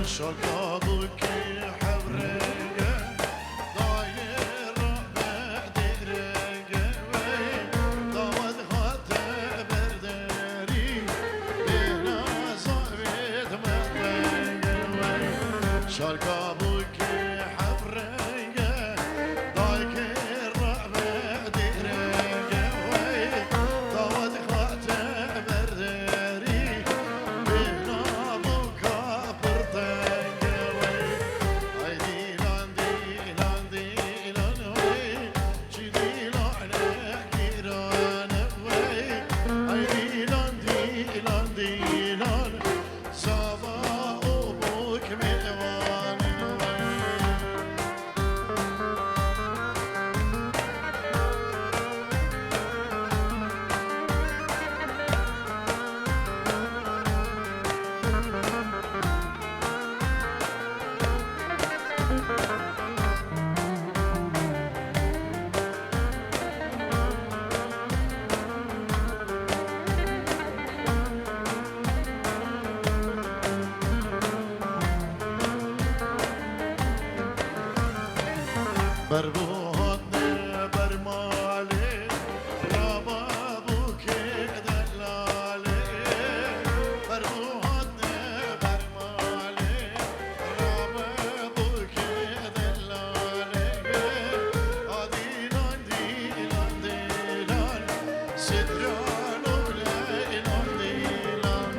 شرقابك حبرقة داير بعدرقة داود خاطر برداري بينا صعبت مطبقة شرقابك حبرقة داير بعدرقة داود خاطر برداري بينا بربوهن برمالي ربابوك دلالي بربوهن برمالي ربابوك دلالي ديلان ديلان ديلان سدران وليلان ديلان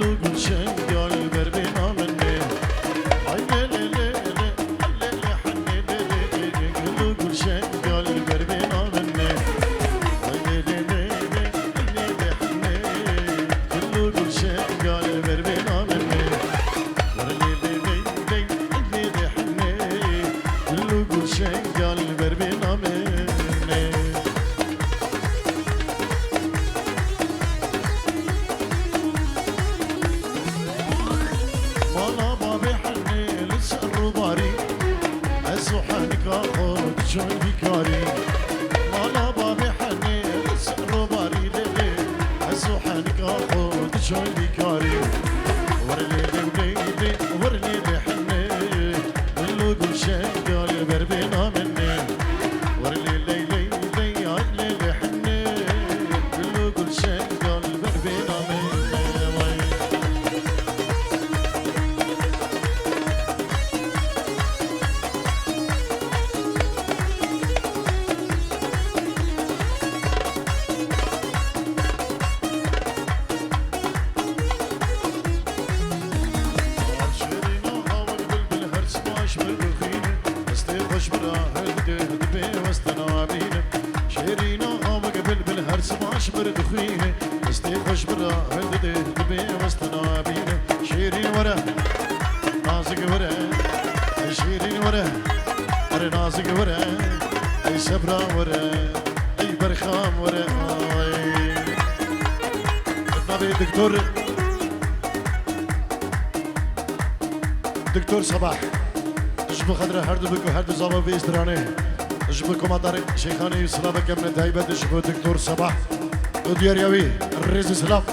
قلو گلشن گل بر بنا منه ای لی لی لی لی لی حنی لی لی لی قلو گلشن گل بر بنا منه ای لی لی لی لی لی لی حنی قلو گلشن گل بر بنا منه ور لی لی لی لی لی لی حنی قلو گلشن گل بر بنا منه شون بكاري مالا بابي حني سرو باري ليلي اسوحنك اخوت شون بكاري ورلي ليلي ورلي لي حني اللو قلشن قال بربنا مني ورلي ليلي ليلي لي حني اللو قلشن قال بربنا مني بردخينه استيقظ برا هدده دبي واستنابينه شيرين ورا نازك ورا شيرين ورا اري نازك ورا اي سبرا ورا اي برخام ورا نبي دكتور صباح جبو خضره هر دو بكو هر دو زابا بيسترانه جبو كوماتار شيخاني يسلا بكم ندايبه جبو دكتور صباح وديار ياوي الرئيس سلام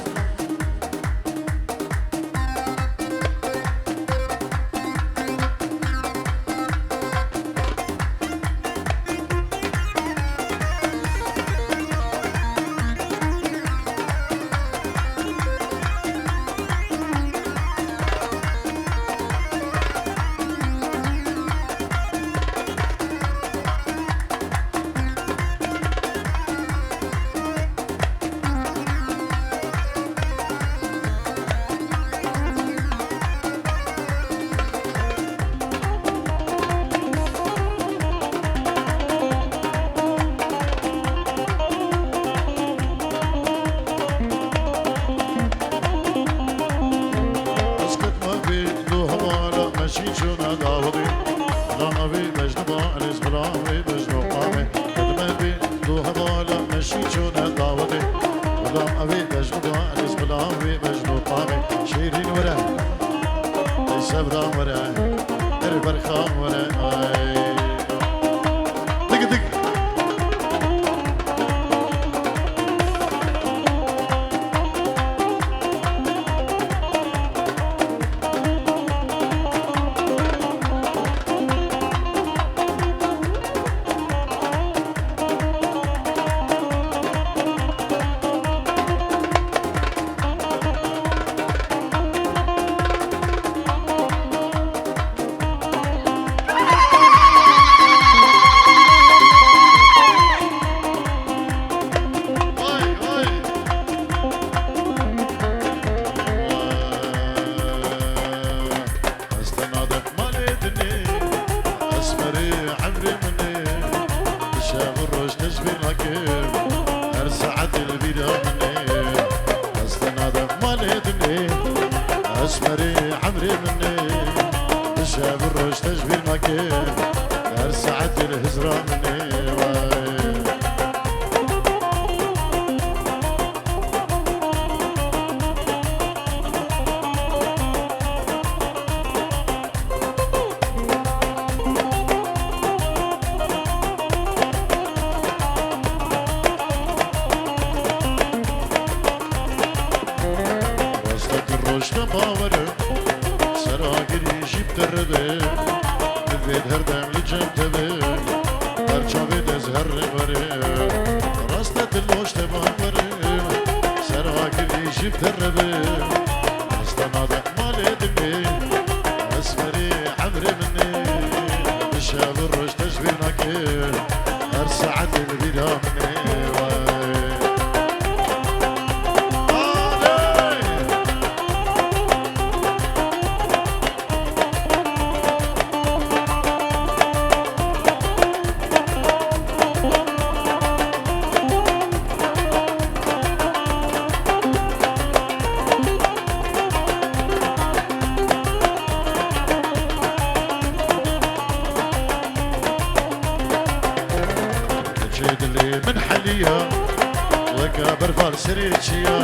فالسريتشيا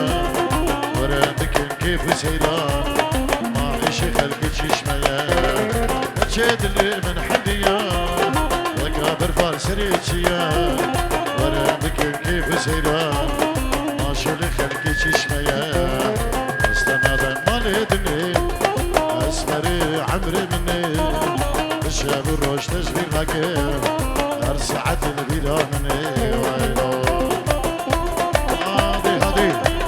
ورندكن كيف سيران ما عيشي خلقي تشميا وجد الليل من حديا وكابر فالسريتشيا ورندكن كيف سيران ما شولي خلقي تشميا استنادن مالدني اسمري عمري مني الشاب الروش تشبي الغاكير ارسعت البيلا مني ويلو هادي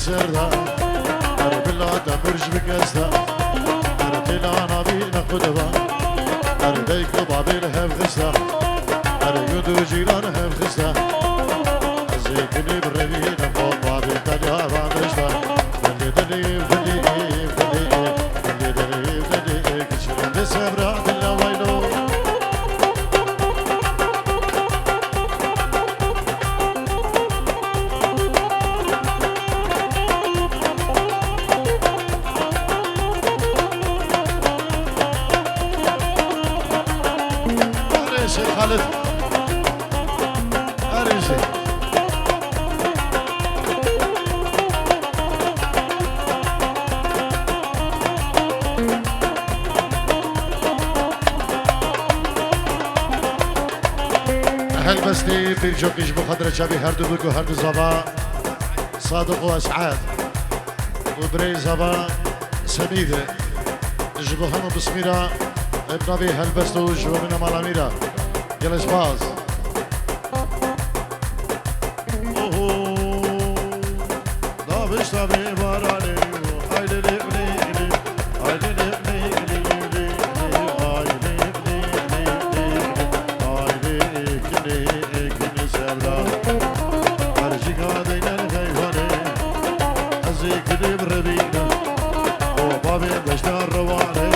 سردا بلا تبرج بكسدا تلا نبينا قدبا ديك بابيل هف غسدا يدو جيران هف غسدا زيكني بربينا فوق بابيل تليا باندشدا دلي كشرين دي سبرا دلا ويلو خالد أريجي أهل بستي بيرجوكيش بخضرة شبي هردو بكو هردو زبا صادق وأسعاد وبري زبا سميدة جبههم بسميرة ابن أبي هلبستو جوابنا مالاميرا جلس باز دابش تابي باراني هايلي لي هايلي لي كني سبلا أرجيك هذين الخيفاني أزيك لي بربينا وبابي بشتار رواني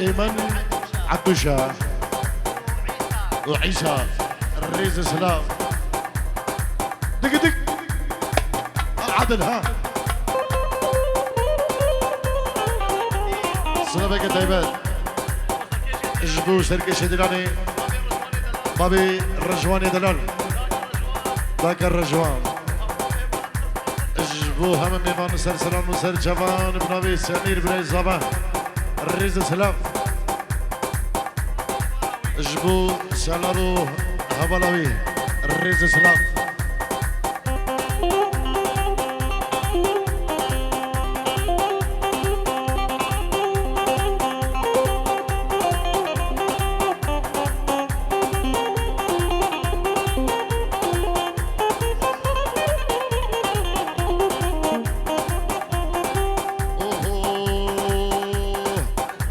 إيمن عطوشة وعيسى الريز سلام دق دق عدل ها سلامك طيبات جبو سركش دلاني بابي الرجواني دلال باك الرجوان جبو هم ميمان سلسلان وسر جوان بنابي سمير بن الزبان الريز سلام جبو سلارو هبلاوي الريز سلام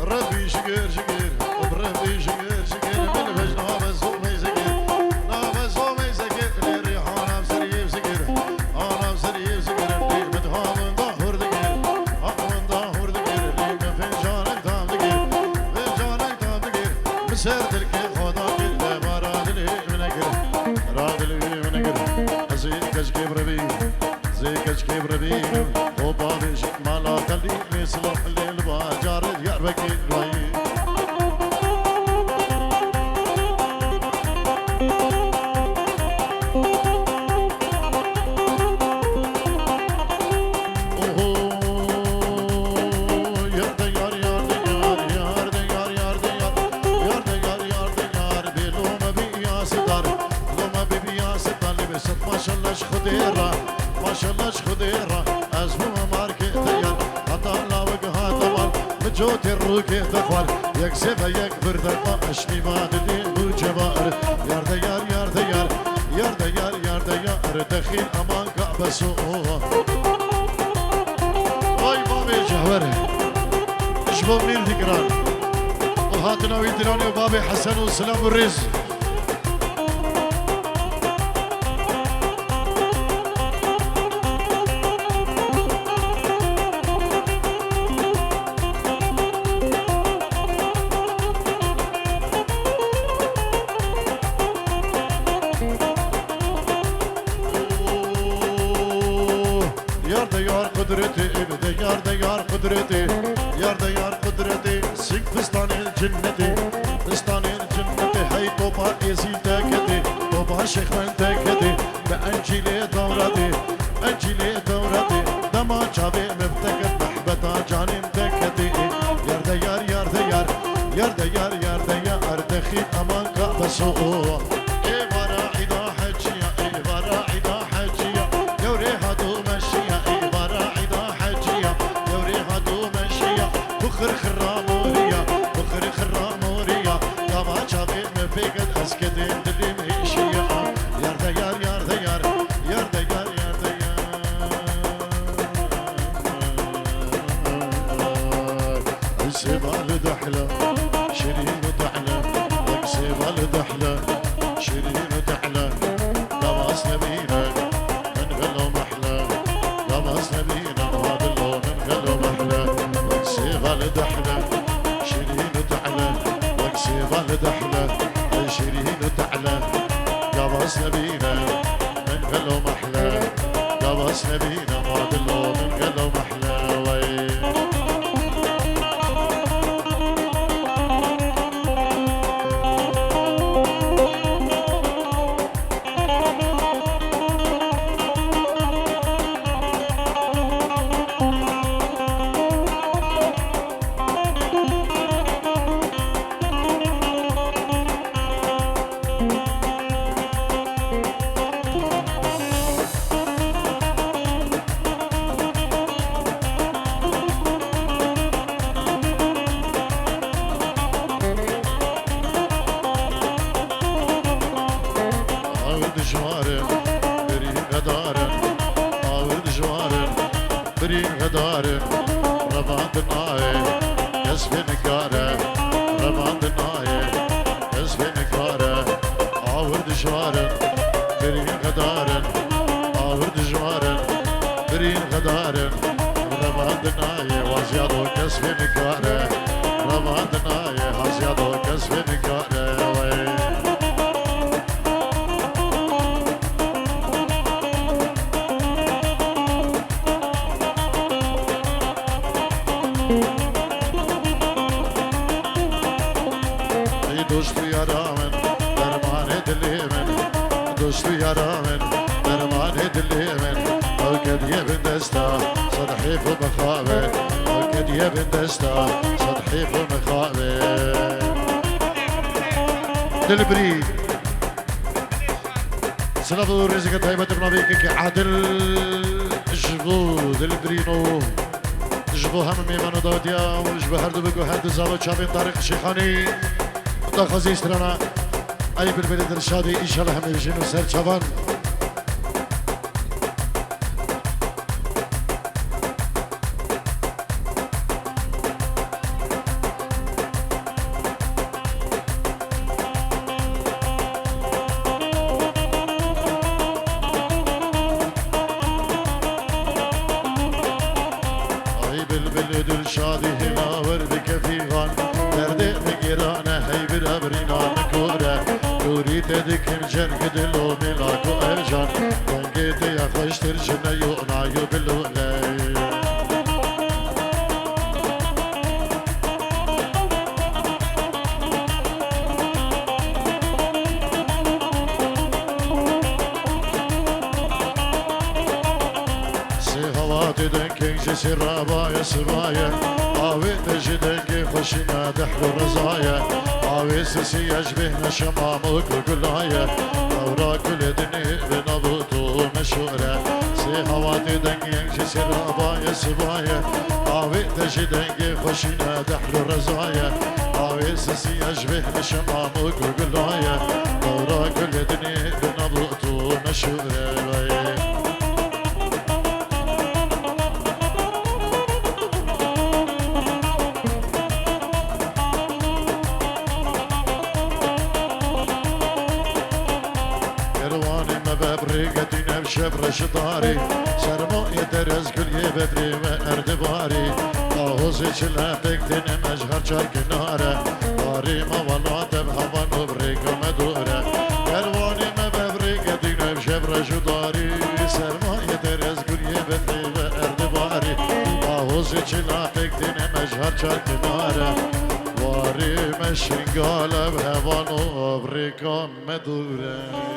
ربي شقير شقير بربي شقير شقير ببینم و بابش مالا تلی میسلم لیل با جارد یار بکی روی خديرة ما شاء الله خديرة أزمو ماركة ديار حتى لا وجهها طوال مجوت الروكي تخوال يكسب يكبر دقا أشمي ما دلي وجبار يار ديار يار ديار يار ديار يار ديار دخيل أمان كعبة سوء أي بابي جهوري اشبو منير ذكران وهاتنا ويدراني وبابي حسن والسلام والرزق يار ديار قدرتي سيك فستان الجنة فستان الجنة هاي طوبا يزيد تاكدي طوبا شيخ من تاكدي بأنجيلي دورتي أنجيلي دورتي دما جابي مفتكت محبتا جاني متاكدي يار ديار يار ديار يار ديار يار ديار دخيل أمان كعبة سوء إيه برا عدا حجية إيه برا عدا حجية يوري هادو مشية إيه برا عدا حجية يوري هادو مشية بخر خراموريا بخر خراموريا يا ما جابي مفيقد اسكدين دلي مهيشية يار ديار يار ديار يار ديار يار ديار السبال دحلة شيرين ودحلة السبال دحلة شيرين ودحلة لاباس نبينا من غلو محلى لاباس نبينا وادلو من غلو محلى السبال دحلة شيرين ودحلة السبال دحلة شيرين ودحلة لاباس نبينا من غلو محلى لاباس نبينا وادلو من غلو محلى وي دلبري سلافو رزق طيبة بنبيك عادل جبو دلبرينو جبو هم ميمانو داديا وجبو هردو بگو هردو زاو چابين طارق شيخاني دا خزي استرانا اي بالبلد الشادي ان شاء الله هم يجينو سر چابان دلو ملاكو أرجان كنجيتي يخشتر جنيو نايو بلو هواتي دنكي جسي رابايا سبايا آوي تجدنكي خوشنا دحلو رزايا آوي سيسي يشبهنا شمام وقلايا دورا كل دني بنبوتو مشهورة سي هواتي دنكي جسي رابايا سبايا آوي تجدنكي خوشنا دحلو رزايا آوي سيسي يشبهنا شمام وقلايا دورا كل دني بنبوتو مشهورة بريقتنا بشبر شطاري سرمو يدرز كل يبدري واردباري طاوزي شلاتك دين مجهر شارك نارة باري ما والواتب هوان وبريقة مدورة قلواني ما ببريقتنا بشبر شطاري سرمو يدرز كل يبدري واردباري طاوزي شلاتك دين مجهر شارك نارة باري مشنقال بهوان وبريقة مدورة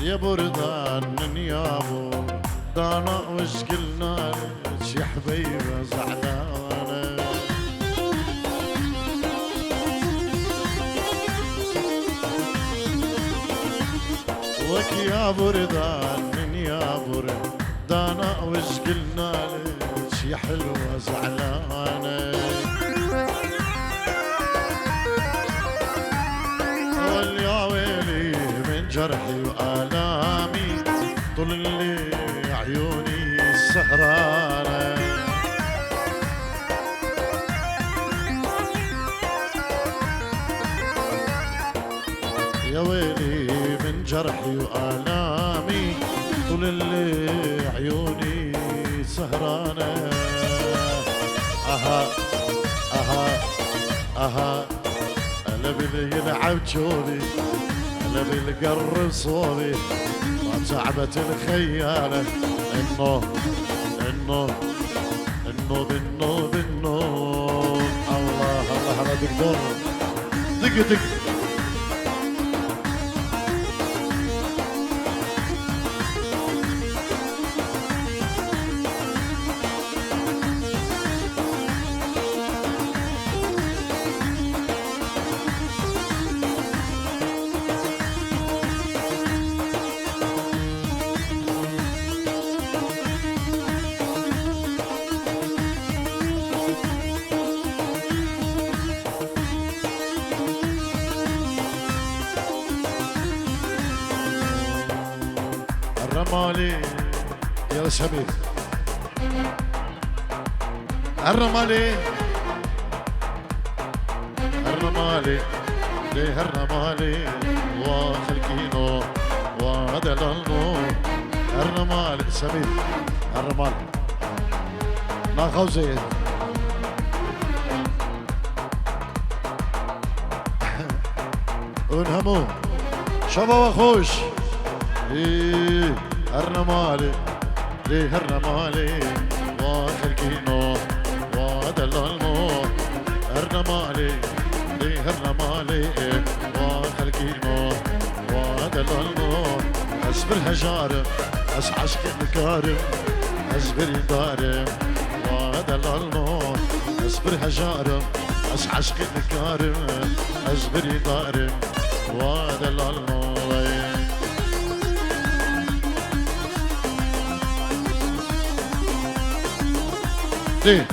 يا بردان يا بردانا وش قلنا لك يا حبيبة زعلانة وك يا بردان يا بردانا وش قلنا لك يا حلوة زعلانة واليا ويلي من جرحي وآلامي طول اللي عيوني سهرانة يا ويلي من جرحي وآلامي طول اللي عيوني سهرانة أها أها أها قلبي اللي يلعب جولي قلبي اللي قرب صوبي ما تعبت الخيالة انه بالنوم الله الله على دكتور دق الرمالي يا شبيب الرمالي ليه الرمالي وخلقينو ودلالنو الرمالي شبيب الرمالي ناخذ زين ونهمو شباب وخوش ليه الرمالي ليه الرمالي وخلقينو ودلالنو الرمالي ليه الرمالي وخلقينو ودلالنو اصبر هجارم عشق الكارم اصبر دارم ودلالنو اصبر هجارم عشق الكارم اصبر دارم ودلالنو ليه